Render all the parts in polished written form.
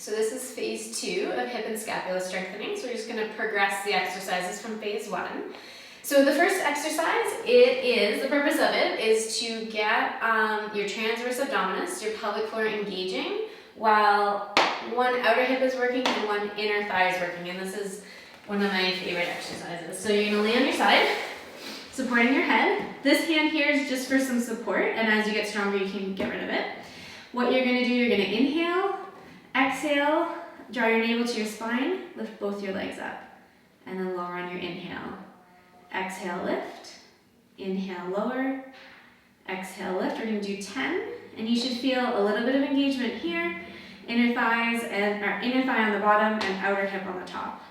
So this is phase 2 of hip and scapula strengthening. So we're just going to progress the exercises from phase 1. So the first exercise, the purpose of it is to get your transverse abdominis, your pelvic floor engaging, while one outer hip is working and one inner thigh is working. And this is one of my favorite exercises. So you're going to lay on your side, supporting your head. This hand here is just for some support, and as you get stronger, you can get rid of it. What you're going to do, you're going to inhale, exhale, draw your navel to your spine, lift both your legs up, and then lower on your inhale. Exhale, lift, inhale, lower, exhale, lift. We're going to do 10, and you should feel a little bit of engagement here, inner thighs and or inner thigh on the bottom and outer hip on the top.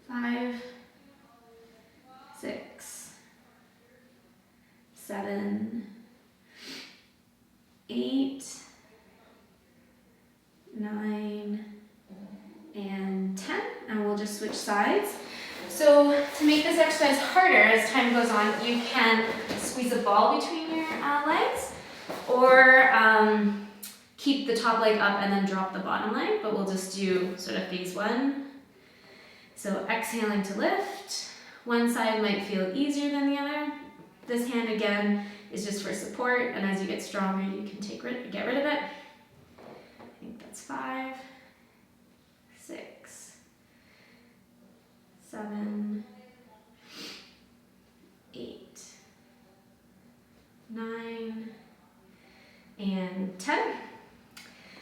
5, 6, 7, 8, 9, and 10, and we'll just switch sides. So to make this exercise harder as time goes on, you can squeeze a ball between your legs, or keep the top leg up and then drop the bottom leg, but we'll just do sort of phase 1. So exhaling to lift. One side might feel easier than the other. This hand again is just for support, and as you get stronger, you can get rid of it. I think that's 5, 6, 7, 8, 9, and 10.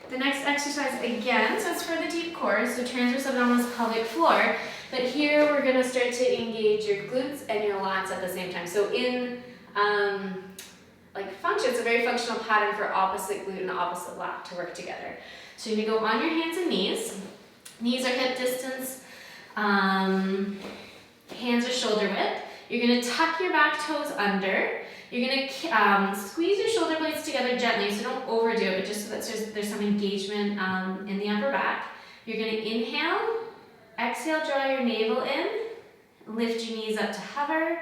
The next exercise again, so it's for the deep core, so transverse abdominis, pelvic floor, but here we're going to start to engage your glutes and your lats at the same time. So in function, it's a very functional pattern for opposite glute and opposite lat to work together. So you're going to go on your hands and knees. Knees are hip distance, hands are shoulder width. You're going to tuck your back toes under. You're going to squeeze your shoulder blades together gently, so don't overdo it, but just so that there's some engagement in the upper back. You're going to inhale, exhale, draw your navel in, lift your knees up to hover,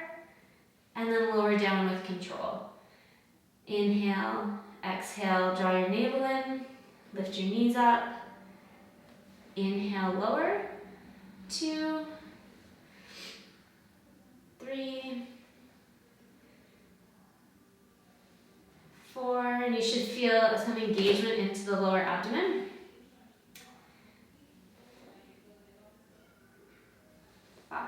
and then lower down with control. Inhale, exhale, draw your navel in, lift your knees up, inhale, lower, 2, 3, 4, and you should feel some engagement into the lower abdomen. 5,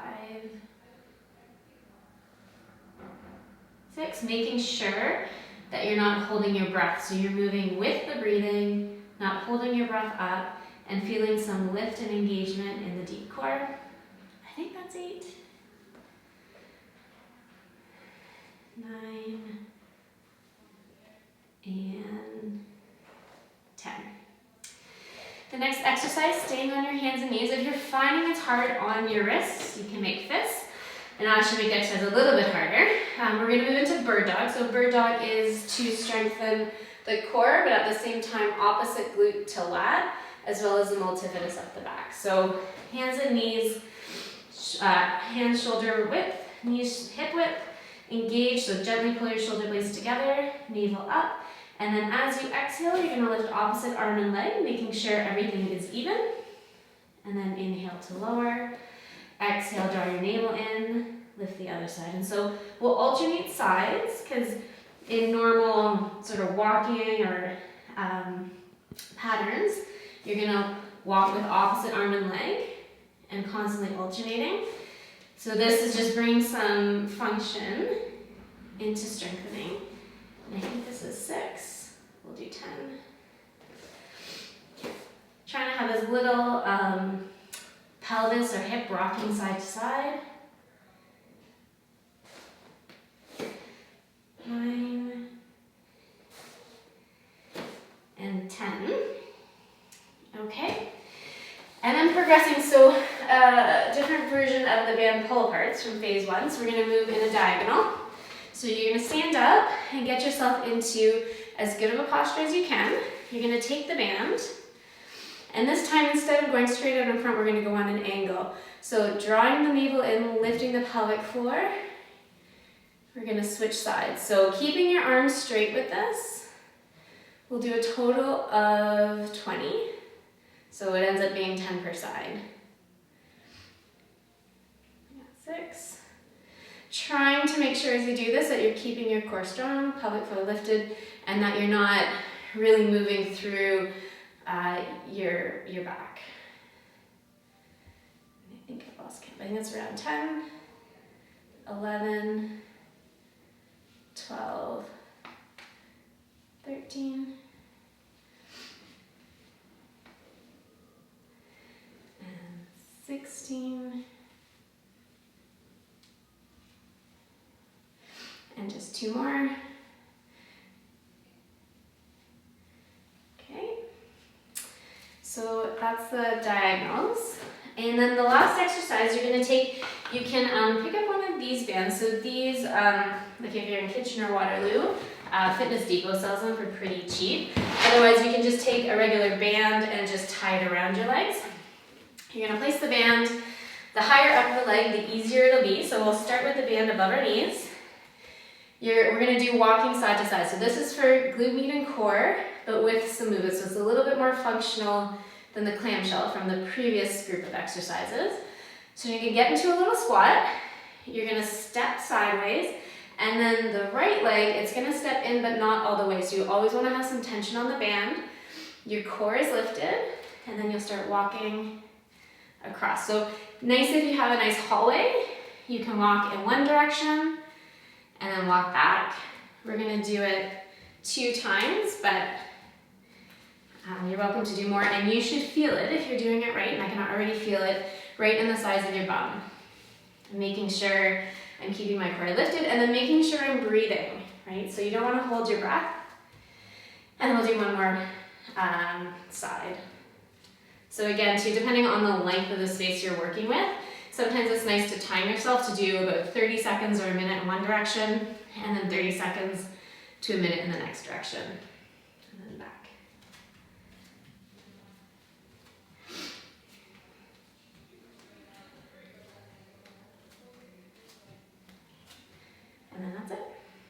6, making sure that you're not holding your breath. So you're moving with the breathing, not holding your breath up, and feeling some lift and engagement in the deep core. I think that's 8, 9, and 10. The next exercise, staying on your hands and knees. If you're finding it's hard on your wrists, you can make fists, and that should make the exercise a little bit harder. We're going to move into bird dog. So bird dog is to strengthen the core, but at the same time opposite glute to lat, as well as the multifidus up the back. So hands and knees, hands shoulder width, knees hip width, engage, so gently pull your shoulder blades together, navel up, and then as you exhale, you're going to lift opposite arm and leg, making sure everything is even, and then inhale to lower, exhale, draw your navel in, lift the other side. And so we'll alternate sides, because in normal sort of walking or patterns, you're going to walk with opposite arm and leg and constantly alternating. So this is just bringing some function into strengthening. And I think this is 6. We'll do 10. Trying to have as little pelvis or hip rocking side to side. 9 and 10. Okay. And then progressing, so different version of the band pull aparts from phase 1. So we're going to move in a diagonal. So you're going to stand up and get yourself into as good of a posture as you can. You're going to take the band, and this time instead of going straight out in front, we're going to go on an angle. So drawing the navel in, lifting the pelvic floor, we're going to switch sides. So keeping your arms straight with this, We'll do a total of 20. So it ends up being 10 per side. 6. Trying to make sure as you do this that you're keeping your core strong, pelvic floor lifted, and that you're not really moving through your back. I think I've lost count. I think that's around 10, 11, 12, 13, and 16, and just 2 more. Okay, so that's the diagonals. And then the last exercise you're going to take, you can pick up one of these bands. So these, like if you're in Kitchener or Waterloo, Fitness Depot sells them for pretty cheap. Otherwise, you can just take a regular band and just tie it around your legs. You're going to place the band, the higher up the leg, the easier it'll be. So we'll start with the band above our knees. We're going to do walking side to side. So this is for glute med and core, but with some movement. So it's a little bit more functional than the clamshell from the previous group of exercises. So you can get into a little squat. You're going to step sideways, and then the right leg, it's going to step in but not all the way. So you always want to have some tension on the band. Your core is lifted, and then you'll start walking across. So nice if you have a nice hallway. You can walk in one direction and then walk back. We're going to do it 2 times, but you're welcome to do more, and you should feel it if you're doing it right, and I can already feel it right in the sides of your bum. I'm making sure I'm keeping my core lifted, and then making sure I'm breathing, right? So you don't want to hold your breath. And we'll do one more side. So again, too, depending on the length of the space you're working with, sometimes it's nice to time yourself to do about 30 seconds or a minute in one direction, and then 30 seconds to a minute in the next direction, and then back.